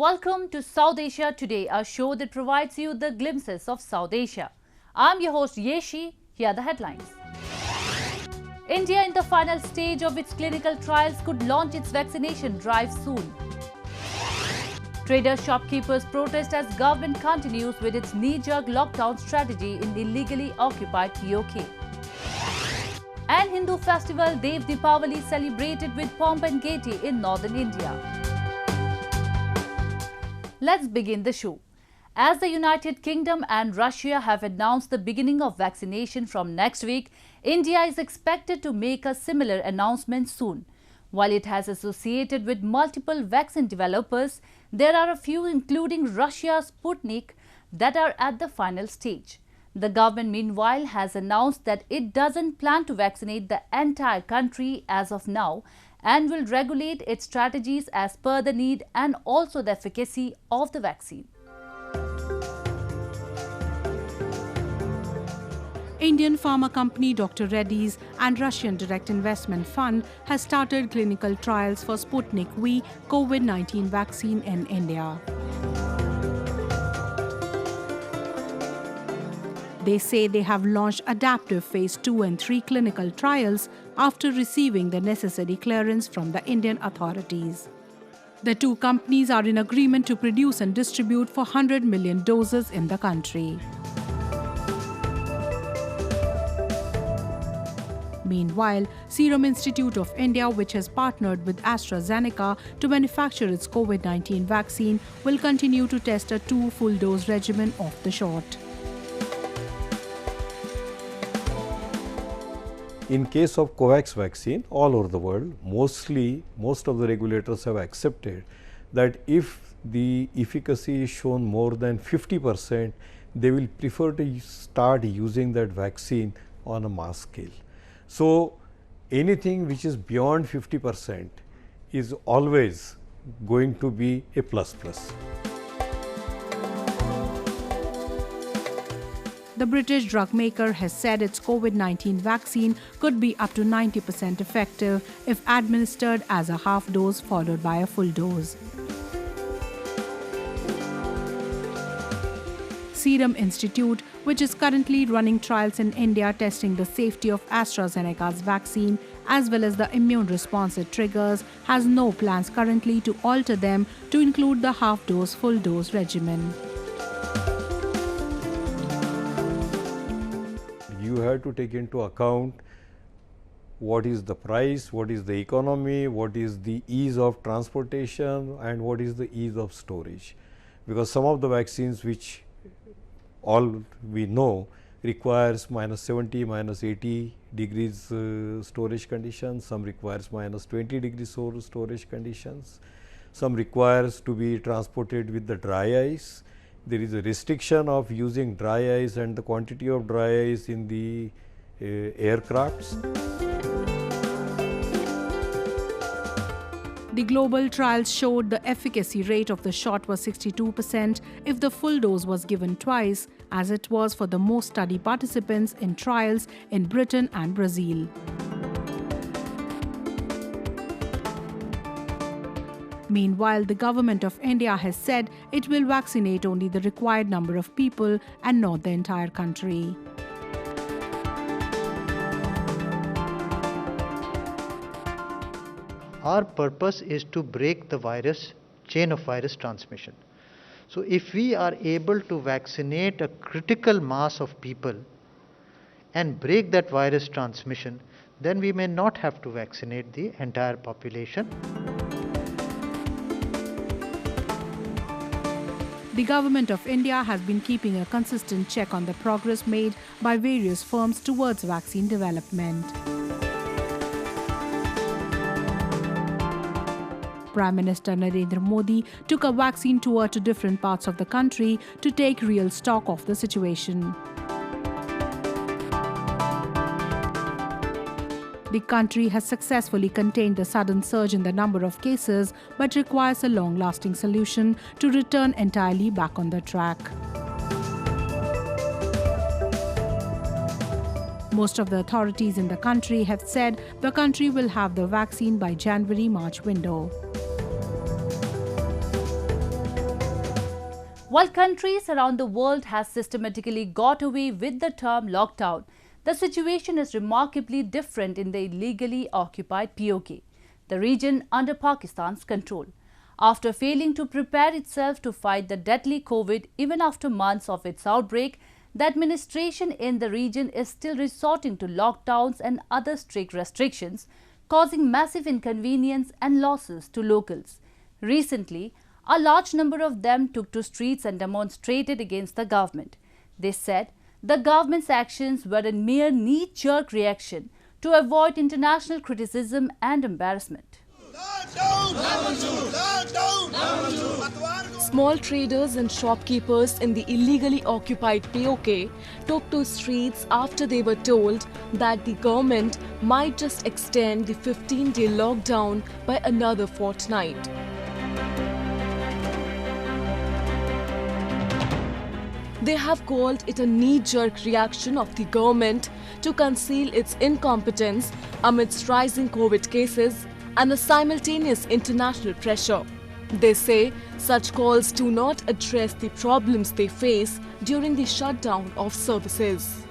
Welcome to South Asia Today, a show that provides you the glimpses of South Asia. I'm your host Yeshi. Here are the headlines. India in the final stage of its clinical trials could launch its vaccination drive soon. Traders, shopkeepers protest as government continues with its knee-jerk lockdown strategy in illegally occupied POK. And Hindu festival Dev Deepavali celebrated with pomp and gaiety in northern India. Let's begin the show. As the United Kingdom and Russia have announced the beginning of vaccination from next week, India is expected to make a similar announcement soon. While it has associated with multiple vaccine developers, there are a few, including Russia's Sputnik, that are at the final stage. The government, meanwhile, has announced that it doesn't plan to vaccinate the entire country as of now and will regulate its strategies as per the need and also the efficacy of the vaccine. Indian pharma company Dr. Reddy's and Russian Direct Investment Fund has started clinical trials for Sputnik V COVID-19 vaccine in India. They say they have launched adaptive phase 2 and 3 clinical trials after receiving the necessary clearance from the Indian authorities. The two companies are in agreement to produce and distribute for 100 million doses in the country. Meanwhile, Serum Institute of India, which has partnered with AstraZeneca to manufacture its COVID-19 vaccine, will continue to test a 2 full-dose regimen of the shot. In case of COVAX vaccine, all over the world, most of the regulators have accepted that if the efficacy is shown more than 50%, they will prefer to start using that vaccine on a mass scale. So, anything which is beyond 50% is always going to be a plus plus. The British drug maker has said its COVID-19 vaccine could be up to 90% effective if administered as a half dose followed by a full dose. Serum Institute, which is currently running trials in India testing the safety of AstraZeneca's vaccine as well as the immune response it triggers, has no plans currently to alter them to include the half-dose, full-dose regimen. You have to take into account what is the price, what is the economy, what is the ease of transportation and what is the ease of storage. Because some of the vaccines which all we know requires -70, -80 degrees storage conditions, some requires -20 degrees storage conditions, some requires to be transported with the dry ice. There is a restriction of using dry ice and the quantity of dry ice in the aircrafts. The global trials showed the efficacy rate of the shot was 62% if the full dose was given twice, as it was for the most study participants in trials in Britain and Brazil. Meanwhile, the government of India has said it will vaccinate only the required number of people and not the entire country. Our purpose is to break the chain of virus transmission. So if we are able to vaccinate a critical mass of people and break that virus transmission, then we may not have to vaccinate the entire population. The government of India has been keeping a consistent check on the progress made by various firms towards vaccine development. Prime Minister Narendra Modi took a vaccine tour to different parts of the country to take real stock of the situation. The country has successfully contained the sudden surge in the number of cases, but requires a long-lasting solution to return entirely back on the track. Most of the authorities in the country have said the country will have the vaccine by January-March window. While countries around the world have systematically got away with the term lockdown, the situation is remarkably different in the illegally occupied POK, the region under Pakistan's control. After failing to prepare itself to fight the deadly COVID even after months of its outbreak, the administration in the region is still resorting to lockdowns and other strict restrictions, causing massive inconvenience and losses to locals. Recently, a large number of them took to streets and demonstrated against the government. They said the government's actions were a mere knee-jerk reaction to avoid international criticism and embarrassment. Small traders and shopkeepers in the illegally occupied POK took to streets after they were told that the government might just extend the 15-day lockdown by another fortnight. They have called it a knee-jerk reaction of the government to conceal its incompetence amidst rising COVID cases and the simultaneous international pressure. They say such calls do not address the problems they face during the shutdown of services.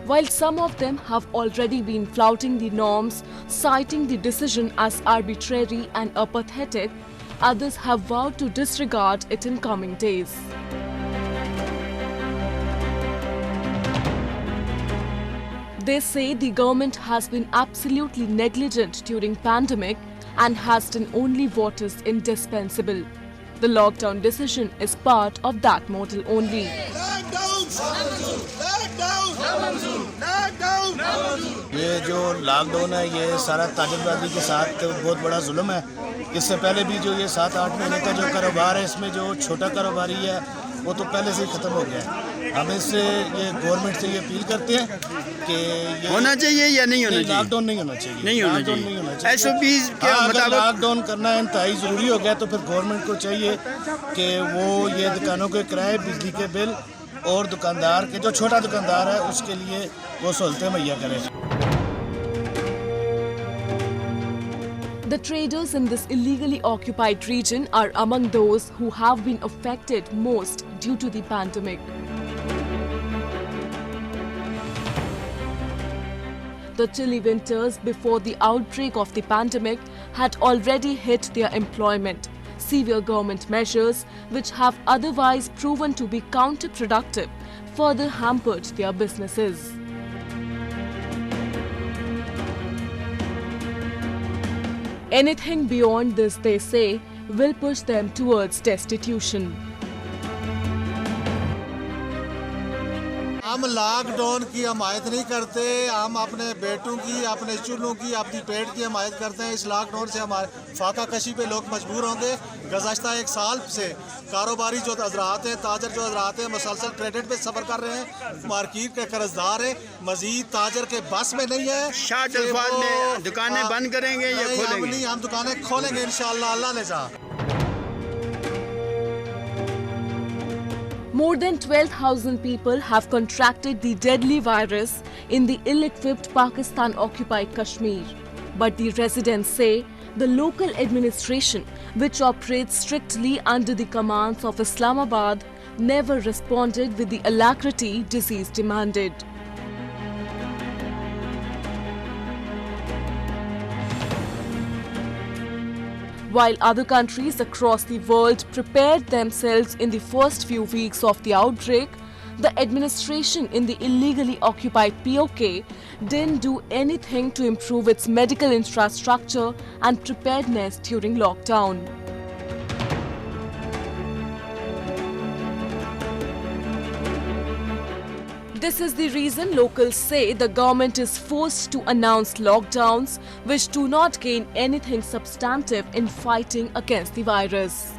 While some of them have already been flouting the norms, citing the decision as arbitrary and apathetic, others have vowed to disregard it in coming days. They say the government has been absolutely negligent during pandemic and has done only what is indispensable. The lockdown decision is part of that model only. ये जो lockdown है ये सारा ताजरबाजी के साथ बहुत बड़ा जुल्म है। इससे पहले भी जो ये 7-8 महीने का जो कारोबार है इसमें जो छोटा कारोबारी है वो तो पहले से ही खत्म हो गया है। हम इससे ये गवर्नमेंट से ये अपील करते हैं कि ये होना चाहिए या नहीं होना चाहिए? लॉकडाउन नहीं होना चाहिए। नहीं होना लॉकडाउन नहीं होना चाहिए। SOPs के मुताबिक लॉकडाउन करना इंतहाई ज़रूरी हो गया तो फिर गवर्नमेंट को चाहिए कि वो ये दुकानों के किराए, बिजली के बिल और दुकानदार के जो छोटा दुकानदार है उसके लिए वो सहूलतें मुहैया करें। The traders in this illegally occupied region are among those who have been affected most due to the pandemic. The chilly winters before the outbreak of the pandemic had already hit their employment. Severe government measures, which have otherwise proven to be counterproductive, further hampered their businesses. Anything beyond this, they say, will push them towards destitution. हम lockdown की हमायत नहीं करते, हम अपने बेटों की, अपने चूल्हों की, अपनी पेट की हमायत करते हैं। इस लॉकडाउन से हमारे फाका कशी पे लोग मजबूर होंगे। गुज़श्ता 1 साल से कारोबारी जो हजरात हैं, ताजर जो हजरात हैं, मुसलसल क्रेडिट पे सफ़र कर रहे हैं, मार्केट के कर्जदार हैं। मजीद ताजर के बस में नहीं है। शार्ट अल्फाज में दुकानें बंद करेंगे या खोलेंगे? नहीं, हम दुकानें खोलेंगे इंशाअल्लाह, अल्लाह ने चाहा। More than 12,000 people have contracted the deadly virus in the ill-equipped Pakistan-occupied Kashmir. But the residents say the local administration, which operates strictly under the commands of Islamabad, never responded with the alacrity disease demanded. While other countries across the world prepared themselves in the first few weeks of the outbreak, the administration in the illegally occupied POK didn't do anything to improve its medical infrastructure and preparedness during lockdown. This is the reason locals say the government is forced to announce lockdowns which do not gain anything substantive in fighting against the virus.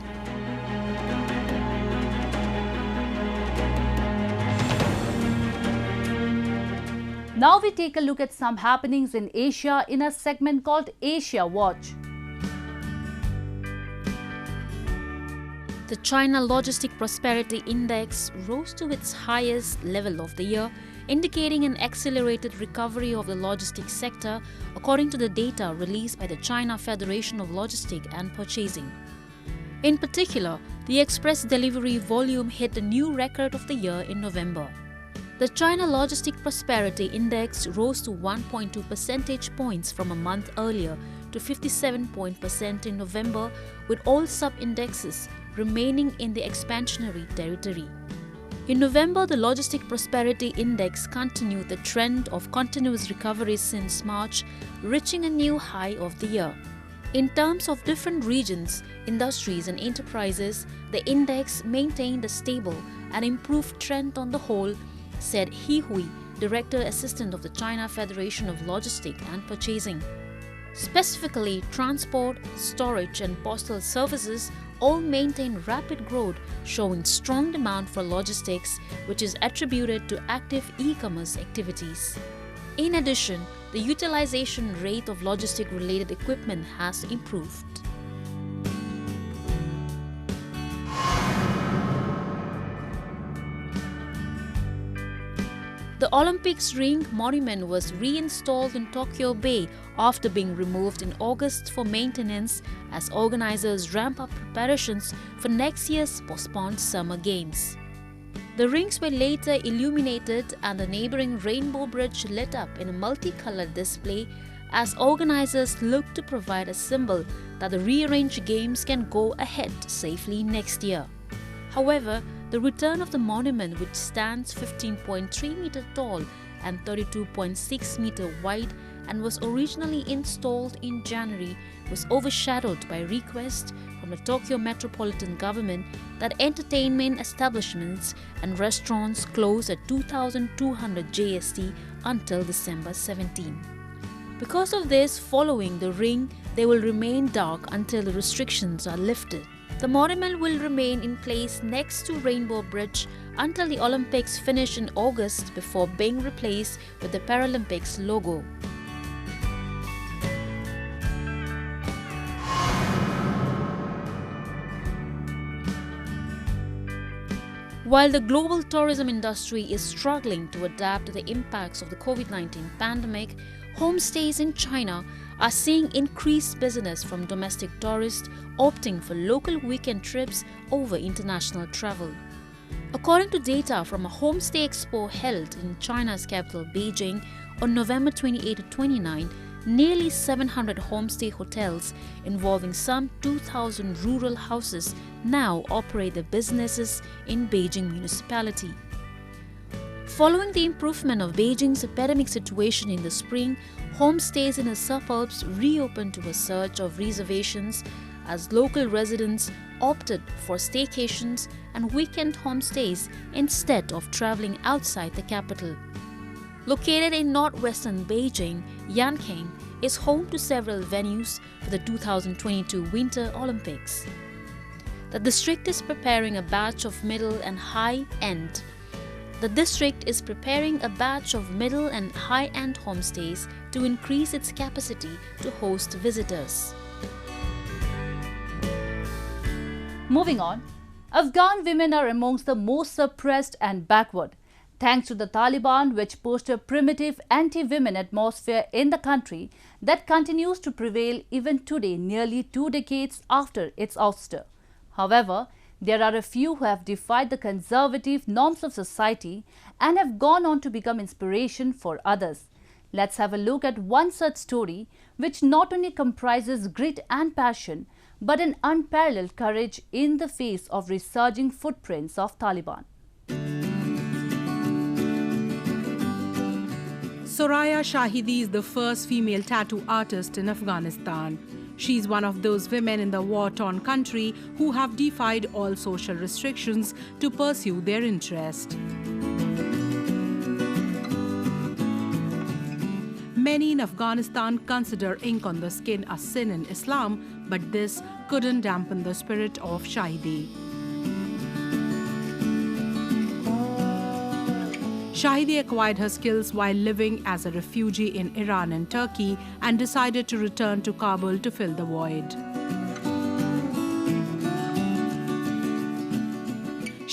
Now we take a look at some happenings in Asia in a segment called Asia Watch. The China Logistic Prosperity Index rose to its highest level of the year, indicating an accelerated recovery of the logistics sector, according to the data released by the China Federation of Logistics and Purchasing. In particular, the express delivery volume hit a new record of the year in November. The China Logistic Prosperity Index rose to 1.2 percentage points from a month earlier to 57% in November, with all sub-indexes remaining in the expansionary territory. In November, the Logistic Prosperity Index continued the trend of continuous recovery since March, reaching a new high of the year. In terms of different regions, industries and enterprises, the index maintained a stable and improved trend on the whole, said He Hui, Director Assistant of the China Federation of Logistics and Purchasing. Specifically, transport, storage and postal services all maintain rapid growth, showing strong demand for logistics, which is attributed to active e-commerce activities. In addition, the utilization rate of logistic-related equipment has improved. The Olympics ring monument was reinstalled in Tokyo Bay after being removed in August for maintenance as organizers ramp up preparations for next year's postponed Summer Games. The rings were later illuminated and the neighboring Rainbow Bridge lit up in a multicolored display as organizers look to provide a symbol that the rearranged games can go ahead safely next year. However, the return of the monument, which stands 15.3 meter tall and 32.6 meter wide and was originally installed in January, was overshadowed by requests from the Tokyo Metropolitan Government that entertainment establishments and restaurants close at 2200 JST until December 17. Because of this, following the ring, they will remain dark until the restrictions are lifted. The monument will remain in place next to Rainbow Bridge until the Olympics finish in August before being replaced with the Paralympics logo. While the global tourism industry is struggling to adapt to the impacts of the COVID-19 pandemic, homestays in China are seeing increased business from domestic tourists opting for local weekend trips over international travel. According to data from a homestay expo held in China's capital Beijing on November 28 to 29, nearly 700 homestay hotels involving some 2,000 rural houses now operate their businesses in Beijing municipality. Following the improvement of Beijing's epidemic situation in the spring, homestays in the suburbs reopened to a surge of reservations as local residents opted for staycations and weekend homestays instead of traveling outside the capital. Located in northwestern Beijing, Yanqing is home to several venues for the 2022 Winter Olympics. The district is preparing a batch of middle and high-end homestays to increase its capacity to host visitors. Moving on, Afghan women are amongst the most suppressed and backward, thanks to the Taliban, which pushed a primitive anti-women atmosphere in the country that continues to prevail even today, nearly 2 decades after its ouster. However, there are a few who have defied the conservative norms of society and have gone on to become inspiration for others. Let's have a look at one such story, which not only comprises grit and passion, but an unparalleled courage in the face of resurging footprints of Taliban. Soraya Shahidi is the first female tattoo artist in Afghanistan. She's one of those women in the war-torn country who have defied all social restrictions to pursue their interest. Many in Afghanistan consider ink on the skin a sin in Islam, but this couldn't dampen the spirit of Shahidi. Shahidi acquired her skills while living as a refugee in Iran and Turkey and decided to return to Kabul to fill the void.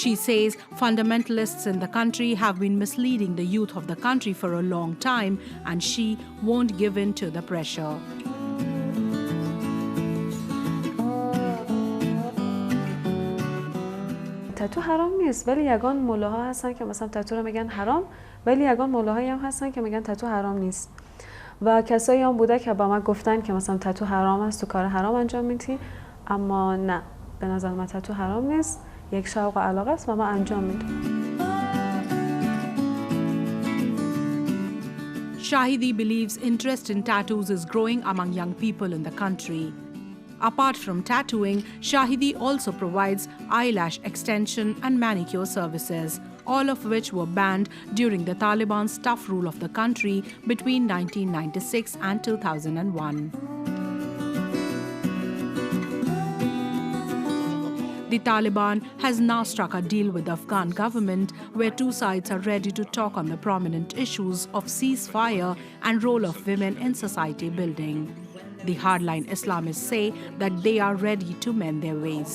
She says fundamentalists in the country have been misleading the youth of the country for a long time, and she won't give in to the pressure. تتو حرام نیست، ولی یگان ملاها هستن که مثلا تتو رو میگن حرام، ولی یگان ملاهایی هم هستن که میگن تتو حرام نیست. و کسایی هم بوده که با من گفتن که مثلا تتو حرام است، تو کار حرام انجام میدی، اما نه، به نظر من تتو حرام نیست، یک شوق و علاقه است و من انجام میدم. Shahidi believes interest in tattoos is growing among young people in the country. Apart from tattooing, Shahidi also provides eyelash extension and manicure services, all of which were banned during the Taliban's tough rule of the country between 1996 and 2001. The Taliban has now struck a deal with the Afghan government where two sides are ready to talk on the prominent issues of ceasefire and role of women in society building. The hardline Islamists say that they are ready to mend their ways.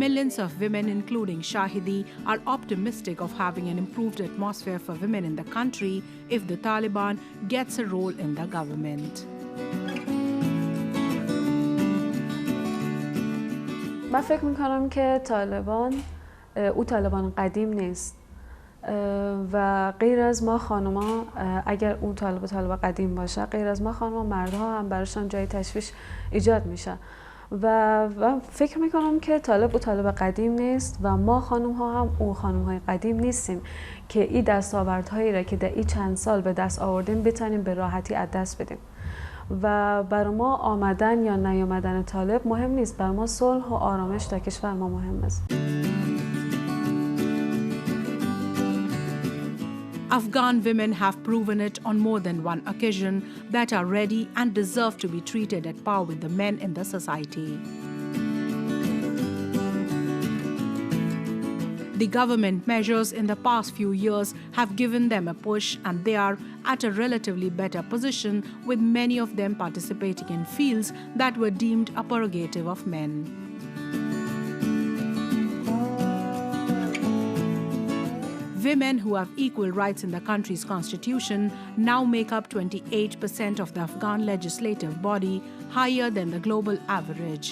Millions of women, including Shahidi, are optimistic of having an improved atmosphere for women in the country if the Taliban gets a role in the government. من فکر میکنم که طالبان او طالبان قدیم نیست و غیر از ما خانوما، اگر اون طالب قدیم باشه، غیر از ما خانوما مردها هم براشون جای تشویش ایجاد میشه و فکر میکنم که طالب او طالب قدیم نیست و ما خانم ها هم او خانم های قدیم نیستیم که این دستاوردهایی را که در این چند سال به دست آوردیم بتونیم به راحتی از دست بدیم. و برای ما آمدن یا نیامدن طالب مهم نیست، برای ما صلح و آرامش در کشور ما مهم است. Afghan women have proven it on more than one occasion that are ready and deserve to be treated at par with the men in the society. The government measures in the past few years have given them a push, and they are at a relatively better position, with many of them participating in fields that were deemed a prerogative of men. Women who have equal rights in the country's constitution now make up 28% of the Afghan legislative body, higher than the global average.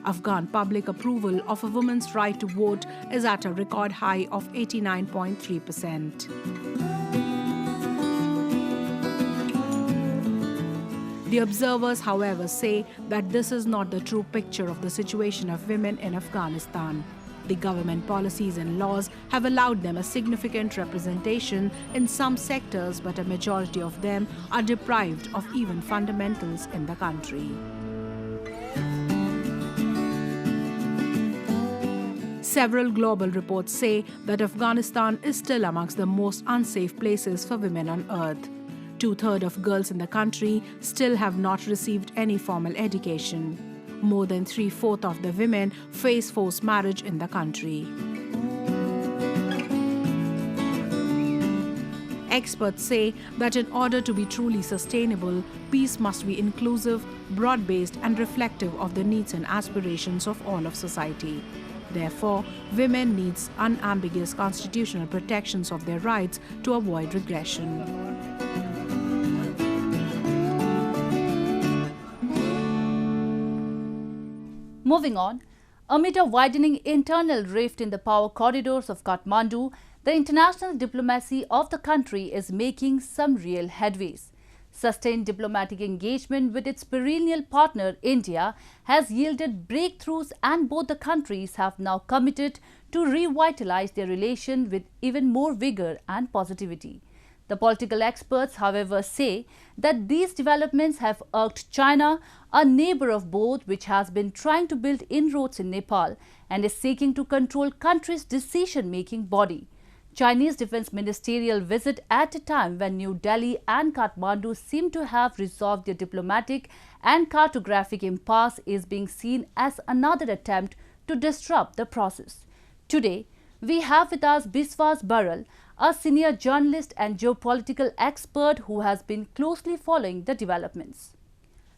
Afghan public approval of a woman's right to vote is at a record high of 89.3%. The observers, however, say that this is not the true picture of the situation of women in Afghanistan. The government policies and laws have allowed them a significant representation in some sectors, but a majority of them are deprived of even fundamentals in the country. Several global reports say that Afghanistan is still amongst the most unsafe places for women on earth. 2/3 of girls in the country still have not received any formal education. More than 3/4 of the women face forced marriage in the country. Experts say that in order to be truly sustainable, peace must be inclusive, broad-based, and reflective of the needs and aspirations of all of society. Therefore, women need unambiguous constitutional protections of their rights to avoid regression. Moving on, amid a widening internal rift in the power corridors of Kathmandu, the international diplomacy of the country is making some real headways. Sustained diplomatic engagement with its perennial partner India has yielded breakthroughs, and both the countries have now committed to revitalize their relation with even more vigor and positivity. The political experts, however, say that these developments have irked China, a neighbor of both, which has been trying to build inroads in Nepal and is seeking to control country's decision-making body. Chinese defense ministerial visit at a time when New Delhi and Kathmandu seem to have resolved their diplomatic and cartographic impasse is being seen as another attempt to disrupt the process. Today, we have with us Biswas Baral, a senior journalist and geopolitical expert who has been closely following the developments.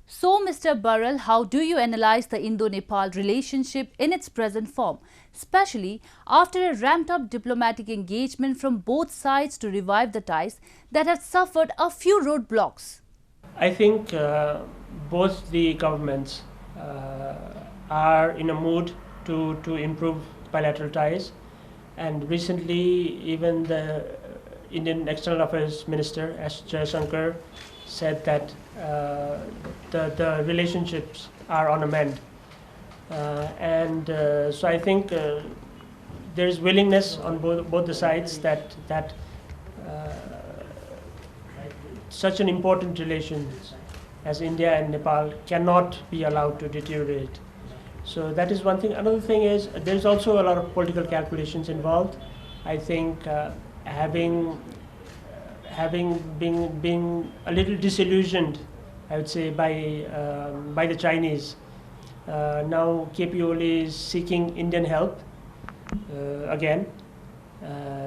So, Mr. Burrell, how do you analyze the Indo-Nepal relationship in its present form, especially after a ramped-up diplomatic engagement from both sides to revive the ties that have suffered a few roadblocks? I think both the governments are in a mood to improve bilateral ties, and recently even the Indian External Affairs Minister S. Jaishankar said that the relationships are on a mend, so I think there is willingness on both the sides that such an important relation as India and Nepal cannot be allowed to deteriorate. So that is one thing. Another thing is there's also a lot of political calculations involved. I think being a little disillusioned, I would say, by the Chinese. Now KPOL is seeking Indian help again.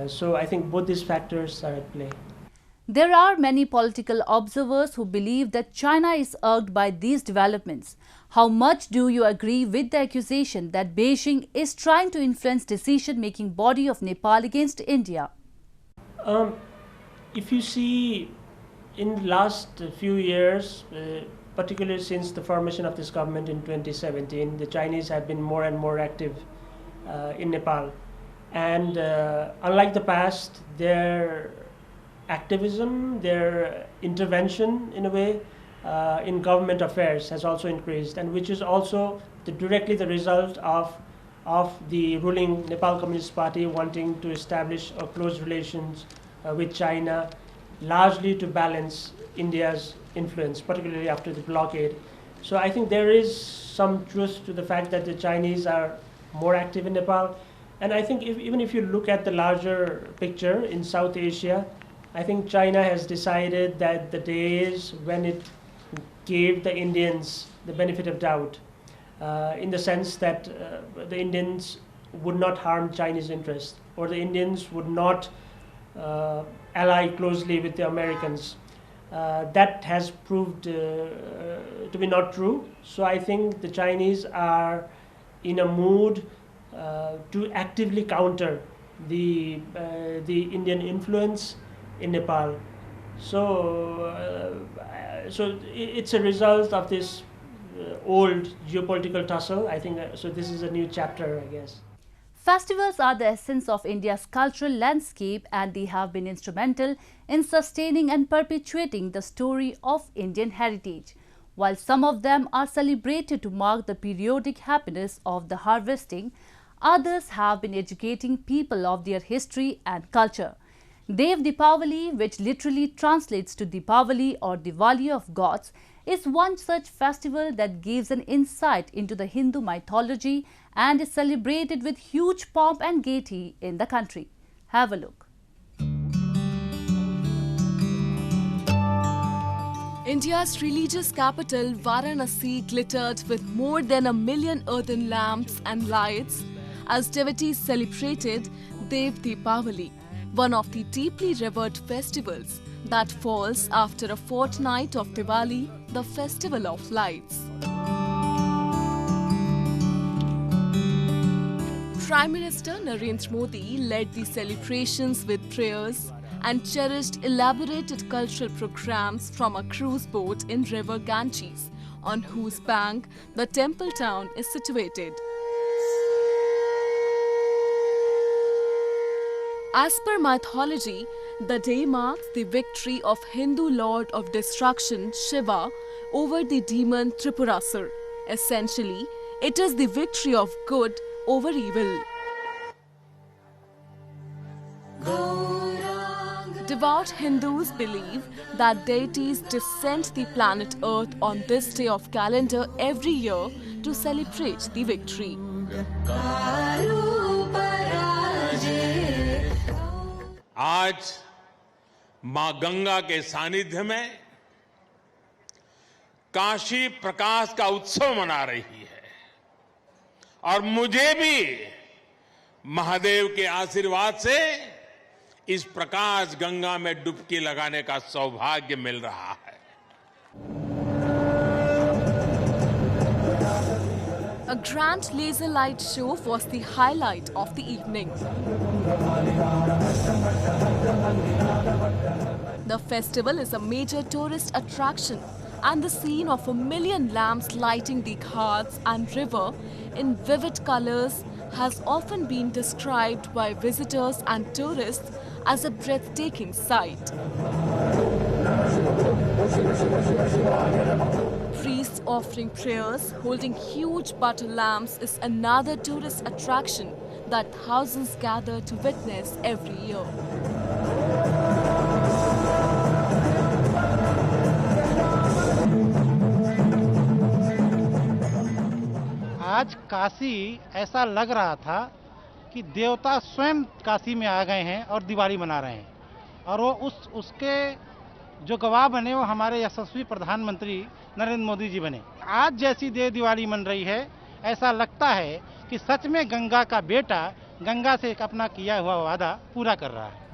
So I think both these factors are at play. There are many political observers who believe that China is irked by these developments. How much do you agree with the accusation that Beijing is trying to influence decision-making body of Nepal against India? If you see, in the last few years, particularly since the formation of this government in 2017, the Chinese have been more and more active in Nepal. And unlike the past, their activism, their intervention in a way in government affairs has also increased, and which is also directly the result of the ruling Nepal Communist Party wanting to establish close relations with China, largely to balance India's influence, particularly after the blockade. So I think there is some truth to the fact that the Chinese are more active in Nepal. And I think even if you look at the larger picture in South Asia, I think China has decided that the days when it gave the Indians the benefit of doubt, in the sense that the Indians would not harm Chinese interests, or the Indians would not ally closely with the Americans, that has proved to be not true. So I think the Chinese are in a mood to actively counter the Indian influence in Nepal. So it's a result of this old geopolitical tussle. I think so this is a new chapter, I guess. Festivals are the essence of India's cultural landscape, and they have been instrumental in sustaining and perpetuating the story of Indian heritage. While some of them are celebrated to mark the periodic happiness of the harvesting, others have been educating people of their history and culture. Dev Deepavali, which literally translates to Deepavali or Diwali of gods, is one such festival that gives an insight into the Hindu mythology and is celebrated with huge pomp and gaiety in the country. Have a look. India's religious capital, Varanasi, glittered with more than 1 million earthen lamps and lights as devotees celebrated Dev Deepavali, one of the deeply revered festivals that falls after a fortnight of Diwali, the festival of lights. Prime Minister Narendra Modi led the celebrations with prayers and cherished elaborated cultural programs from a cruise boat in River Ganges, on whose bank the temple town is situated. As per mythology, the day marks the victory of Hindu lord of destruction Shiva over the demon Tripurasur. Essentially, it is the victory of good over evil. Devout Hindus believe that deities descend the planet Earth on this day of calendar every year to celebrate the victory. आज मां गंगा के सानिध्य में काशी प्रकाश का उत्सव मना रही है और मुझे भी महादेव के आशीर्वाद से इस प्रकाश गंगा में डुबकी लगाने का सौभाग्य मिल रहा है। A grand laser light show was the highlight of the evening. The festival is a major tourist attraction and the scene of 1 million lamps lighting the ghats and river in vivid colors has often been described by visitors and tourists as a breathtaking sight. Priests offering prayers holding huge butter lamps is another tourist attraction that thousands gather to witness every year. आज काशी ऐसा लग रहा था कि देवता स्वयं काशी में आ गए हैं और दिवाली मना रहे हैं, और वो उसके जो गवाह बने वो हमारे यशस्वी प्रधानमंत्री नरेंद्र मोदी जी बने। आज जैसी देव दिवाली मन रही है, ऐसा लगता है कि सच में गंगा का बेटा गंगा से अपना किया हुआ वादा पूरा कर रहा है।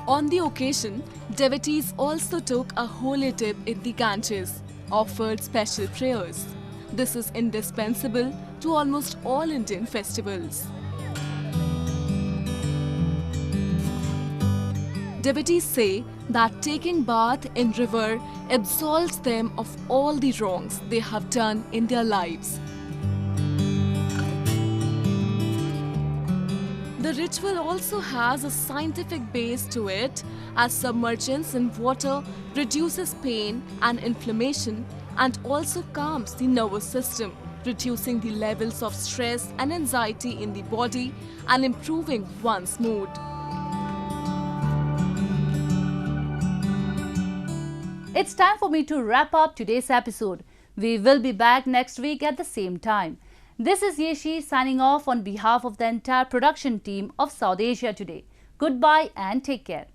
On the occasion, devotees also took a holy dip in the Ganges, offered special prayers. This is indispensable to almost all Indian festivals. Devotees say that taking bath in river absolves them of all the wrongs they have done in their lives. The ritual also has a scientific base to it, as submergence in water reduces pain and inflammation and also calms the nervous system, reducing the levels of stress and anxiety in the body and improving one's mood. It's time for me to wrap up today's episode. We will be back next week at the same time. This is Yeshi signing off on behalf of the entire production team of South Asia Today. Goodbye and take care.